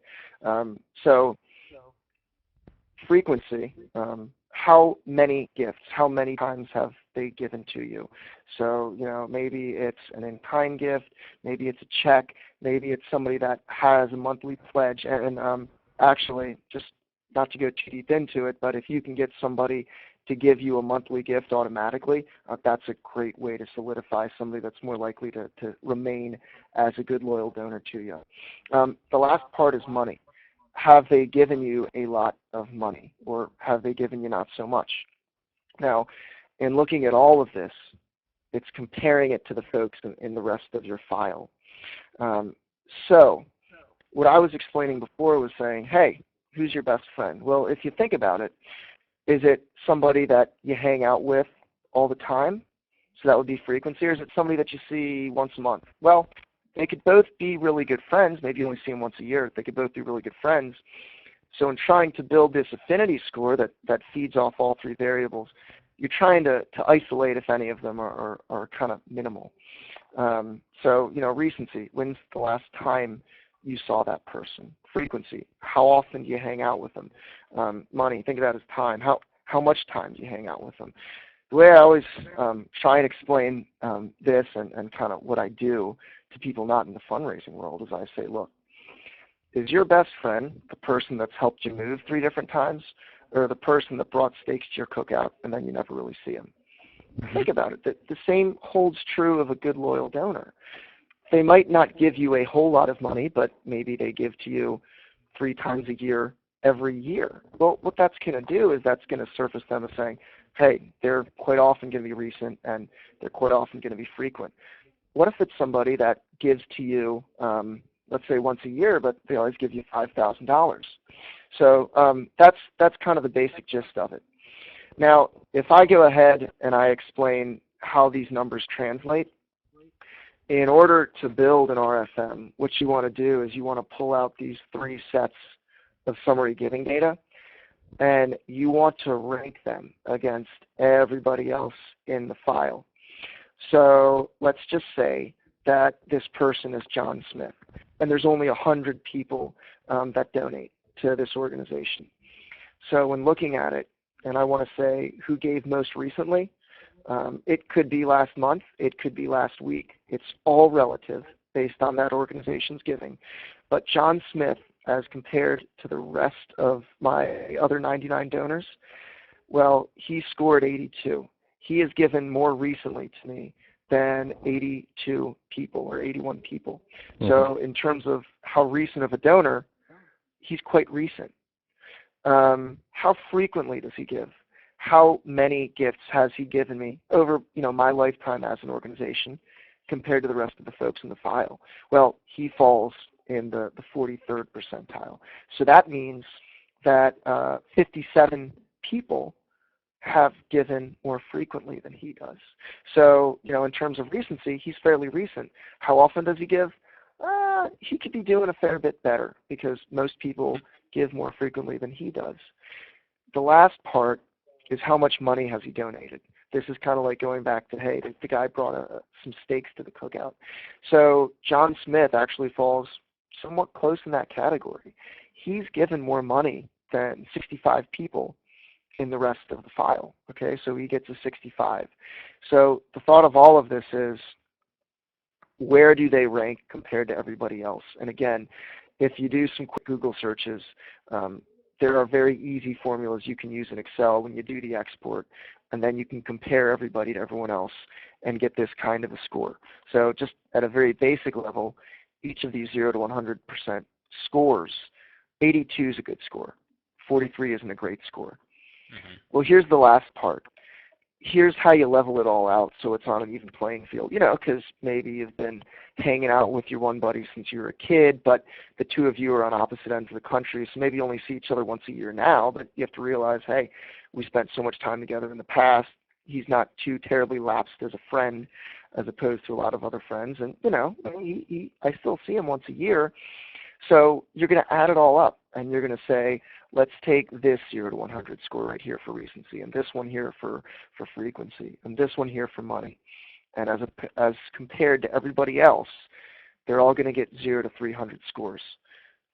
So frequency, how many gifts, how many times have they given to you? So, maybe it's an in-kind gift, maybe it's a check, maybe it's somebody that has a monthly pledge, and actually, just not to go too deep into it, but if you can get somebody to give you a monthly gift automatically, that's a great way to solidify somebody that's more likely to remain as a good loyal donor to you. The last part is money. Have they given you a lot of money, or have they given you not so much? Now, in looking at all of this, it's comparing it to the folks in the rest of your file. So what I was explaining before was saying, hey, who's your best friend? Well, if you think about it, is it somebody that you hang out with all the time? So that would be frequency. Or is it somebody that you see once a month? Well, they could both be really good friends. Maybe you only see them once a year. They could both be really good friends. So in trying to build this affinity score that feeds off all 3 variables, you're trying to isolate if any of them are kind of minimal. So, recency. When's the last time you saw that person? Frequency. How often do you hang out with them? Money. Think of that as time. How much time do you hang out with them? The way I always try and explain this and kind of what I do to people not in the fundraising world is I say, look, is your best friend the person that's helped you move 3 different times, or the person that brought steaks to your cookout and then you never really see him? Think about it. The same holds true of a good loyal donor. They might not give you a whole lot of money, but maybe they give to you 3 times a year every year. Well, what that's going to do is that's going to surface them as saying, hey, they're quite often going to be recent and they're quite often going to be frequent. What if it's somebody that gives to you, let's say once a year, but they always give you $5,000? So that's kind of the basic gist of it. Now, if I go ahead and I explain how these numbers translate, in order to build an RFM, what you want to do is you want to pull out these 3 sets of summary giving data, and you want to rank them against everybody else in the file. So let's just say that this person is John Smith, and there's only 100 people that donate to this organization. So when looking at it, and I want to say who gave most recently, it could be last month, it could be last week. It's all relative based on that organization's giving. But John Smith, as compared to the rest of my other 99 donors, well, he scored 82. He has given more recently to me than 82 people or 81 people. Mm-hmm. So in terms of how recent of a donor, he's quite recent. How frequently does he give? How many gifts has he given me over my lifetime as an organization compared to the rest of the folks in the file? Well, he falls in the 43rd percentile. So that means that 57 people have given more frequently than he does. So, in terms of recency, he's fairly recent. How often does he give? He could be doing a fair bit better because most people give more frequently than he does. The last part is how much money has he donated. This is kind of like going back to, hey, the guy brought some steaks to the cookout. So John Smith actually falls somewhat close in that category. He's given more money than 65 people in the rest of the file. Okay, so he gets a 65. So the thought of all of this is, where do they rank compared to everybody else? And again, if you do some quick Google searches, there are very easy formulas you can use in Excel when you do the export, and then you can compare everybody to everyone else and get this kind of a score. So just at a very basic level, each of these 0 to 100% scores. 82 is a good score. 43 isn't a great score. Mm-hmm. Well, here's the last part. Here's how you level it all out so it's on an even playing field. Because maybe you've been hanging out with your one buddy since you were a kid, but the two of you are on opposite ends of the country, so maybe you only see each other once a year now, but you have to realize, hey, we spent so much time together in the past. He's not too terribly lapsed as a friend as opposed to a lot of other friends, and, I still see him once a year. So you're going to add it all up, and you're going to say, let's take this 0 to 100 score right here for recency, and this one here for frequency, and this one here for money. And as compared to everybody else, they're all going to get 0 to 300 scores.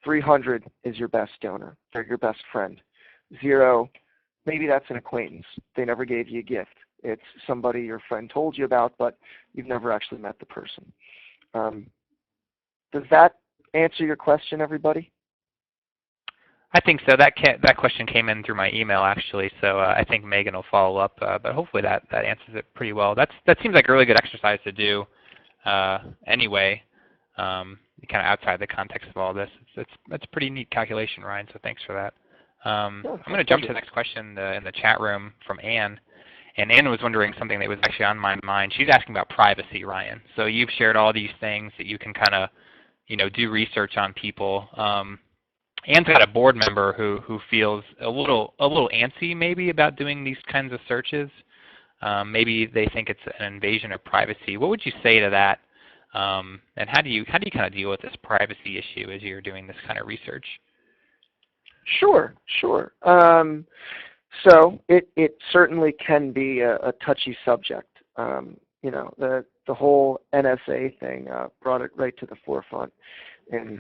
300 is your best donor. They're your best friend. 0, maybe that's an acquaintance. They never gave you a gift. It's somebody your friend told you about, but you've never actually met the person. Does that answer your question, everybody? I think so. That question came in through my email, actually, so I think Megan will follow up, but hopefully that answers it pretty well. That seems like a really good exercise to do anyway, kind of outside the context of all this. That's a pretty neat calculation, Ryan, so thanks for that. I'm going to jump to the next question in the chat room from Anne. And Anne was wondering something that was actually on my mind. She's asking about privacy, Ryan. So you've shared all these things that you can kind of, do research on people. Anne's got a board member who feels a little antsy maybe about doing these kinds of searches. Maybe they think it's an invasion of privacy. What would you say to that? And how do you kind of deal with this privacy issue as you're doing this kind of research? Sure. So it certainly can be a touchy subject. The whole NSA thing brought it right to the forefront in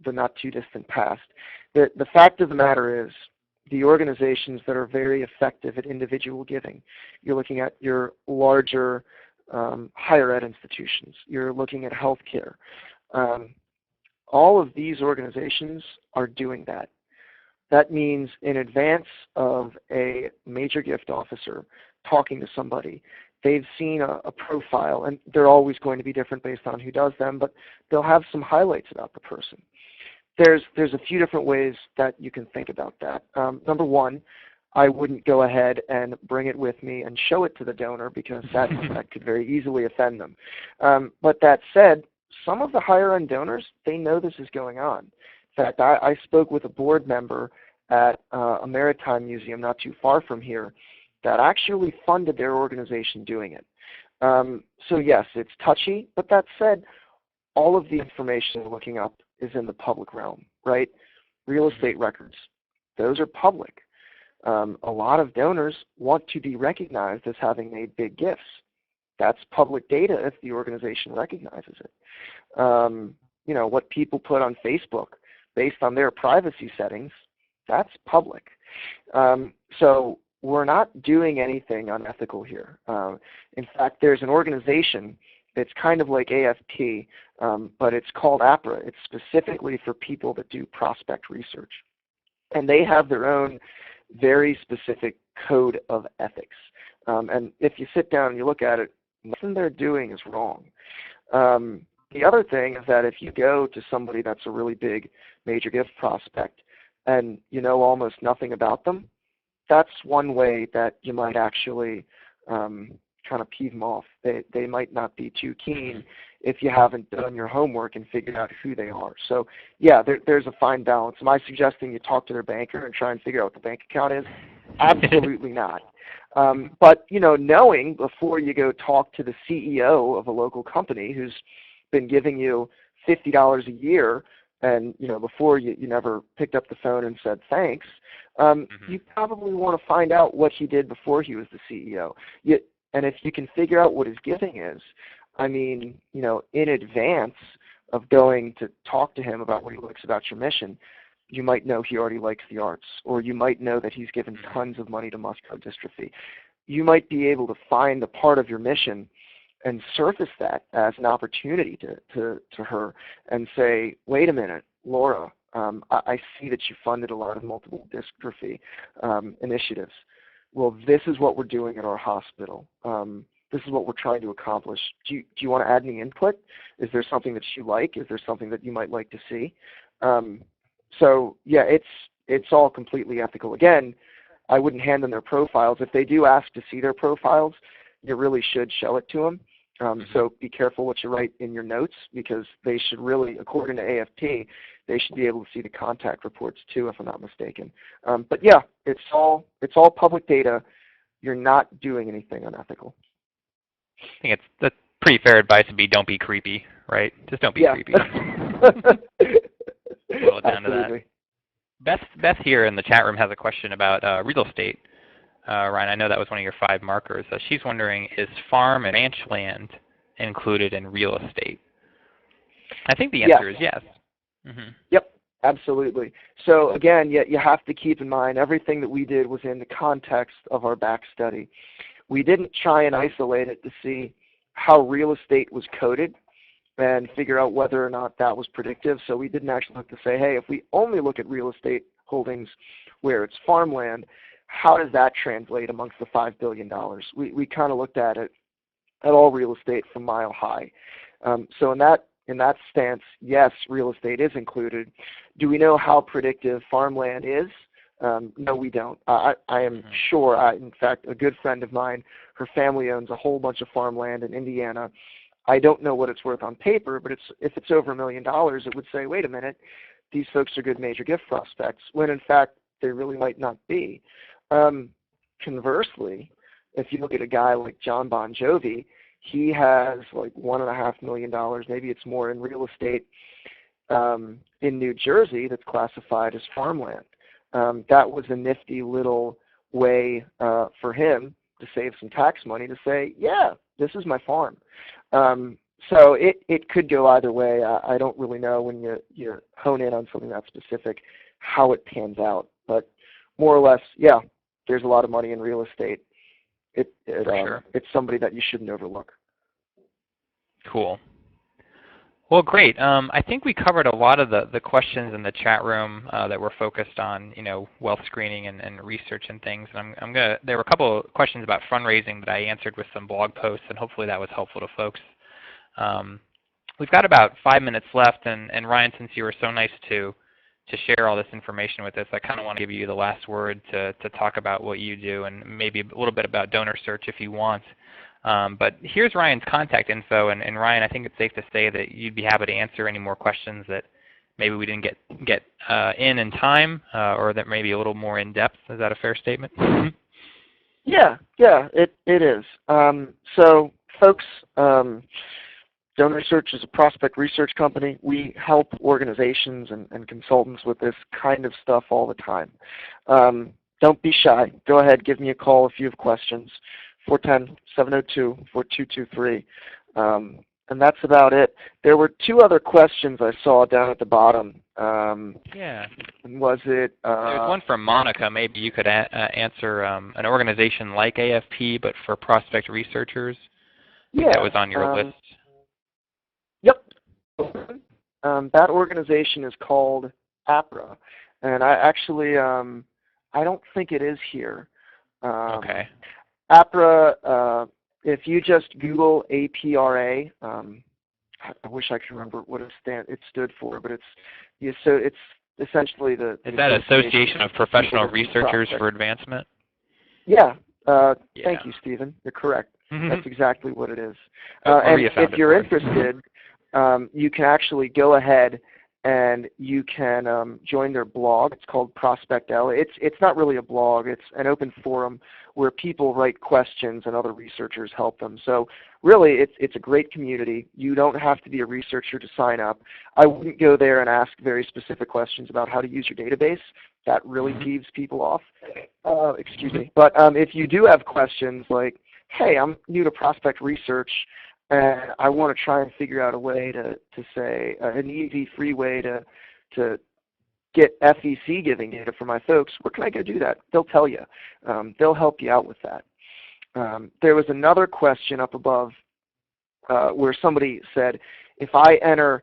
the not too distant past. The fact of the matter is, the organizations that are very effective at individual giving, you're looking at your larger higher ed institutions, you're looking at healthcare. All of these organizations are doing that. That means in advance of a major gift officer talking to somebody, they've seen a profile, and they're always going to be different based on who does them, but they'll have some highlights about the person. there's a few different ways that you can think about that. Number one, I wouldn't go ahead and bring it with me and show it to the donor because that could very easily offend them. But that said, some of the higher end donors, they know this is going on. In fact, I spoke with a board member at a maritime museum not too far from here that actually funded their organization doing it. So yes, it's touchy, but that said, all of the information we're looking up is in the public realm, right? Real estate records, those are public. A lot of donors want to be recognized as having made big gifts. That's public data if the organization recognizes it. You know, what people put on Facebook based on their privacy settings, that's public. So we're not doing anything unethical here. In fact, there's an organization, it's kind of like AFP, but it's called APRA. It's specifically for people that do prospect research. And they have their own very specific code of ethics. And if you sit down and you look at it, nothing they're doing is wrong. The other thing is that if you go to somebody that's a really big major gift prospect and you know almost nothing about them, that's one way that you might actually kind of peeve them off. They might not be too keen if you haven't done your homework and figured out who they are. So yeah, there's a fine balance. Am I suggesting you talk to their banker and try and figure out what the bank account is? Absolutely not. But you know, knowing before you go talk to the CEO of a local company who's been giving you $50 a year, and you know before you never picked up the phone and said thanks, you probably want to find out what he did before he was the CEO. And if you can figure out what his giving is, I mean, you know, in advance of going to talk to him about what he likes about your mission, you might know he already likes the arts, or you might know that he's given tons of money to muscular dystrophy. You might be able to find the part of your mission and surface that as an opportunity to her and say, wait a minute, Laura, I see that you funded a lot of multiple dystrophy initiatives. Well, this is what we're doing at our hospital. This is what we're trying to accomplish. Do you want to add any input? Is there something that you like? Is there something that you might like to see? So yeah, it's all completely ethical. Again, I wouldn't hand them their profiles. If they do ask to see their profiles, you really should show it to them. So be careful what you write in your notes, because they should really, according to AFP, they should be able to see the contact reports too, if I'm not mistaken. But yeah, it's all public data. You're not doing anything unethical. I think that's pretty fair advice to be don't be creepy, right? Just don't be creepy. Boil it down to that. Beth here in the chat room has a question about real estate. Ryan, I know that was one of your 5 markers. She's wondering, is farm and ranch land included in real estate? I think the answer is yes. Yep, absolutely. So again, you have to keep in mind everything that we did was in the context of our back study. We didn't try and isolate it to see how real estate was coded and figure out whether or not that was predictive. So we didn't actually look to say, hey, if we only look at real estate holdings where it's farmland, how does that translate amongst the $5 billion? We kind of looked at it at all real estate from mile high. So in that stance, yes, real estate is included. Do we know how predictive farmland is? No, we don't. I am sure, in fact, a good friend of mine, her family owns a whole bunch of farmland in Indiana. I don't know what it's worth on paper, but if it's over $1 million, it would say, wait a minute, these folks are good major gift prospects, when in fact they really might not be. Conversely, if you look at a guy like John Bon Jovi, he has like $1.5 million, maybe it's more, in real estate in New Jersey that's classified as farmland. That was a nifty little way for him to save some tax money to say, yeah, this is my farm. So it could go either way. I don't really know when you hone in on something that specific how it pans out. But more or less, yeah, there's a lot of money in real estate. Sure. It's somebody that you shouldn't overlook. Cool. Well, great. I think we covered a lot of the questions in the chat room that were focused on, wealth screening and research and things. And there were a couple of questions about fundraising that I answered with some blog posts, and hopefully that was helpful to folks. We've got about 5 minutes left, and Ryan, since you were so nice to to share all this information with us, I kind of want to give you the last word to talk about what you do and maybe a little bit about donor search if you want. But here's Ryan's contact info, and Ryan, I think it's safe to say that you'd be happy to answer any more questions that maybe we didn't get in time, or that may be a little more in depth. Is that a fair statement? Yeah, it is. So folks, Donor Search is a prospect research company. We help organizations and consultants with this kind of stuff all the time. Don't be shy. Go ahead, give me a call if you have questions. 410-702-4223. And that's about it. There were two other questions I saw down at the bottom. Yeah. Was it? There's one from Monica. Maybe you could answer an organization like AFP, but for prospect researchers. Yeah. That was on your list. Yep. That organization is called APRA, and I actually I don't think it is here. Okay. APRA. If you just Google APRA, I wish I could remember what it stood for, but it's essentially the. Is that Association of Professional Researchers for Advancement? Yeah. Yeah. Thank you, Stephen. You're correct. That's exactly what it is. And if you're interested, you can actually go ahead and you can join their blog. It's called Prospect L. It's not really a blog. It's an open forum where people write questions and other researchers help them. So really, it's a great community. You don't have to be a researcher to sign up. I wouldn't go there and ask very specific questions about how to use your database. That really peeves people off. Excuse me. But if you do have questions like, hey, I'm new to prospect research, and I want to try and figure out a way to say an easy, free way to get FEC giving data for my folks, where can I go do that? They'll tell you. They'll help you out with that. There was another question up above where somebody said, if I enter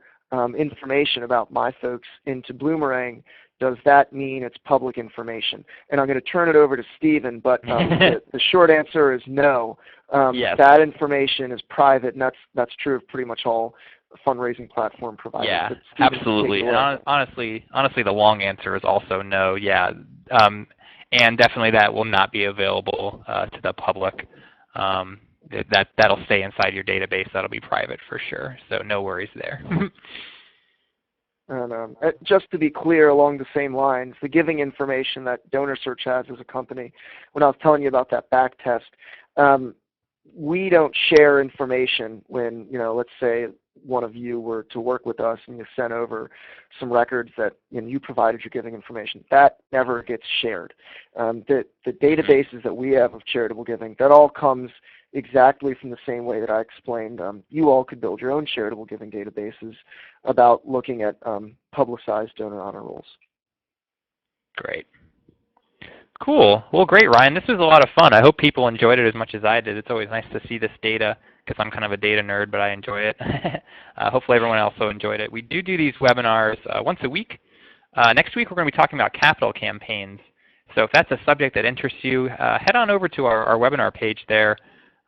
information about my folks into Bloomerang, does that mean it's public information? And I'm going to turn it over to Stephen, but the short answer is no. Yes. That information is private, and that's true of pretty much all fundraising platform providers. Yeah, absolutely. And honestly, the long answer is also no. Yeah, and definitely that will not be available to the public. That'll stay inside your database. That'll be private for sure. So no worries there. And just to be clear, along the same lines, the giving information that Donor Search has as a company, when I was telling you about that back test, we don't share information when, let's say one of you were to work with us and you sent over some records that you provided your giving information. That never gets shared. The databases that we have of charitable giving, that all comes exactly from the same way that I explained. You all could build your own charitable giving databases about looking at publicized donor honor rolls. Great. Cool. Well, great, Ryan. This was a lot of fun. I hope people enjoyed it as much as I did. It's always nice to see this data because I'm kind of a data nerd, but I enjoy it. Hopefully everyone also enjoyed it. We do these webinars once a week. Next week we're going to be talking about capital campaigns. So if that's a subject that interests you, head on over to our webinar page there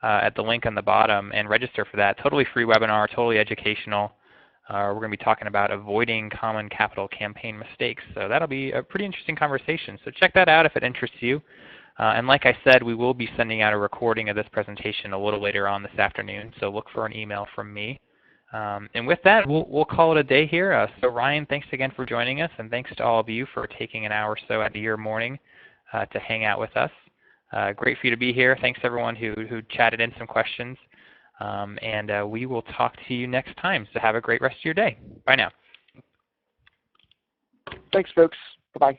at the link on the bottom and register for that. Totally free webinar, totally educational. We're going to be talking about avoiding common capital campaign mistakes. So that'll be a pretty interesting conversation. So check that out if it interests you. And like I said, we will be sending out a recording of this presentation a little later on this afternoon. So look for an email from me. And with that, we'll call it a day here. So Ryan, thanks again for joining us. And thanks to all of you for taking an hour or so out of your morning to hang out with us. Great for you to be here. Thanks to everyone who chatted in some questions. And we will talk to you next time. So have a great rest of your day. Bye now. Thanks, folks. Bye-bye.